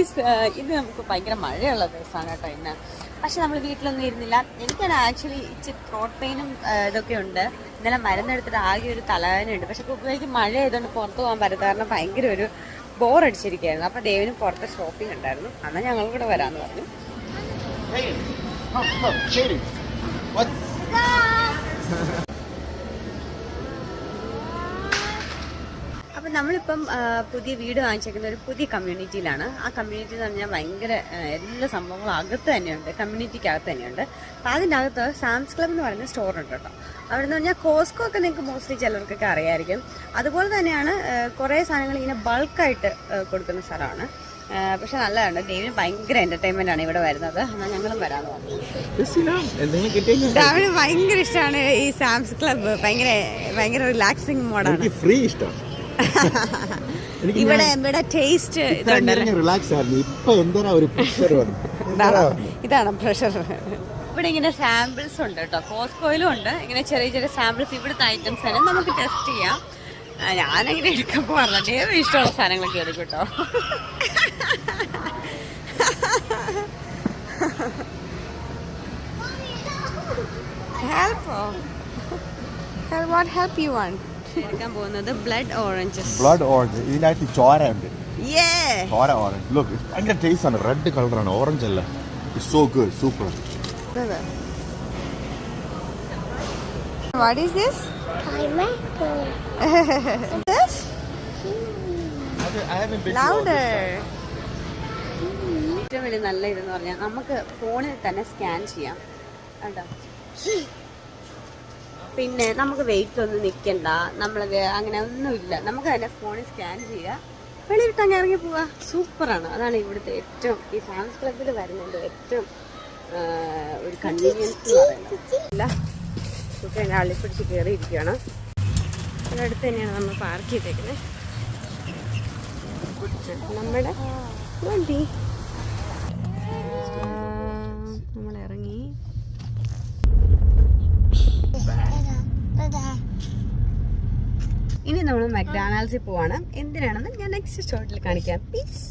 Guys ഇത് നമുക്ക് ഭയങ്കര മഴയുള്ള ദിവസമാണ് കേട്ടോ ഇന്ന്. പക്ഷെ നമ്മൾ വീട്ടിലൊന്നും ഇരുന്നില്ല. എനിക്കാണ് ആക്ച്വലി ഇച്ചിരി ത്രോട്ട് പെയിനും ഇതൊക്കെ ഉണ്ട്. ഇന്നലെ മരുന്നെടുത്തിട്ട് ആകെ ഒരു തലവേദനയുണ്ട്. പക്ഷെ കുട്ടികൾക്ക് മഴ ആയതുകൊണ്ട് പുറത്ത് പോകാൻ പറ്റാത്ത കാരണം ഭയങ്കര ഒരു ബോറടിച്ചിരിക്കുകയായിരുന്നു. അപ്പോൾ ദേവിന് പുറത്ത് ഷോപ്പിംഗ് ഉണ്ടായിരുന്നു. എന്നാൽ ഞങ്ങൾ കൂടെ വരാമെന്ന് പറഞ്ഞു. അപ്പം നമ്മളിപ്പം പുതിയ വീട് വാങ്ങിച്ചേക്കുന്ന ഒരു പുതിയ കമ്മ്യൂണിറ്റിയിലാണ്. ആ കമ്മ്യൂണിറ്റി എന്ന് പറഞ്ഞാൽ ഭയങ്കര എല്ലാ സംഭവങ്ങളും അകത്ത് തന്നെയുണ്ട്, കമ്മ്യൂണിറ്റിക്കകത്ത് തന്നെയുണ്ട്. അപ്പം അതിൻ്റെ അകത്ത് സാംസ് ക്ലബ് എന്ന് പറയുന്ന സ്റ്റോർ ഉണ്ട് കേട്ടോ. അവിടെ നിന്ന് പറഞ്ഞാൽ കോസ്കോ ഒക്കെ നിങ്ങൾക്ക് മോസ്റ്റ്ലി ചിലർക്കൊക്കെ അറിയാമായിരിക്കും. അതുപോലെ തന്നെയാണ് കുറേ സാധനങ്ങൾ ഇങ്ങനെ ബൾക്കായിട്ട് കൊടുക്കുന്ന സ്ഥലമാണ്. പക്ഷെ നല്ലതാണ്. ദേവിന് ഭയങ്കര എന്റർടൈൻമെന്റ് ആണ് ഇവിടെ വരുന്നത്. എന്നാൽ ഞങ്ങളും വരാന്ന് പറഞ്ഞു. ദേവിന് ഭയങ്കര ഇഷ്ടമാണ് ഈ സാംസ് ക്ലബ്ബ്. ഭയങ്കര റിലാക്സിങ് മോഡാണ്. ഫ്രീ ഇഷ്ടം. ഇവിടെ ടേസ്റ്റ് ഇതാണ് പ്രഷർ. ഇവിടെ ഇങ്ങനെ സാമ്പിൾസ് ഉണ്ട് കേട്ടോ. കോസ്കോയിലും ഉണ്ട് ഇങ്ങനെ ചെറിയ ചെറിയ സാമ്പിൾസ്. ഇവിടുത്തെ ഐറ്റംസ് ആണ് നമുക്ക് ടെസ്റ്റ് ചെയ്യാം. ഞാനങ്ങനെ എടുക്കാൻ പോകാറില്ല. ദേവ ഇഷ്ടമുള്ള സാധനങ്ങളൊക്കെ എടുക്കും കേട്ടോ. എടുക്കാൻ പോകുന്നത് ബ്ലഡ് ഓറഞ്ചസ്. ഇതിനകത്ത് ചോര ഉണ്ട്. ചോര ഓറഞ്ച്. ലുക്ക്, ഭയങ്കര ടേസ്റ്റ് ആണ്. റെഡ് കളറാണ്, ഓറഞ്ച് അല്ല. So good, super. What is this? This? Louder. ഏറ്റവും വലിയ നല്ല ഇതെന്ന് പറഞ്ഞാൽ നമുക്ക് ഫോണിൽ തന്നെ സ്കാൻ ചെയ്യാം കേട്ടോ. പിന്നെ നമുക്ക് വെയിറ്റൊന്നും നിൽക്കണ്ട, നമ്മൾ അങ്ങനെ ഒന്നുമില്ല. നമുക്ക് തന്നെ ഫോണിൽ സ്കാൻ ചെയ്യുക, വെളിയിലിട്ട് അങ്ങ് ഇറങ്ങി പോവുക. സൂപ്പറാണ്. അതാണ് ഇവിടുത്തെ ഏറ്റവും ഈ സാംസ് ക്ലബിൽ വരുന്നുണ്ട് ഏറ്റവും ഒരു കൺവീനിയൻസ് എന്ന് പറയുന്നത്. ഇല്ല, കുട്ടി എൻ്റെ അള്ളി പിടിച്ച് കയറിയിരിക്കുകയാണ്. അതിനടുത്ത് തന്നെയാണ് നമ്മൾ പാർക്ക് ചെയ്തേക്കുന്നത്. നമ്മുടെ വണ്ടി നമ്മൾ ഇറങ്ങി. ഇനി നമ്മൾ മക്ഡൊണാൾഡ്സിൽ പോവാണ്. എന്തിനാണെന്ന് ഞാൻ നെക്സ്റ്റ് ഷോട്ടിൽ കാണിക്കാം. പ്ലീസ്.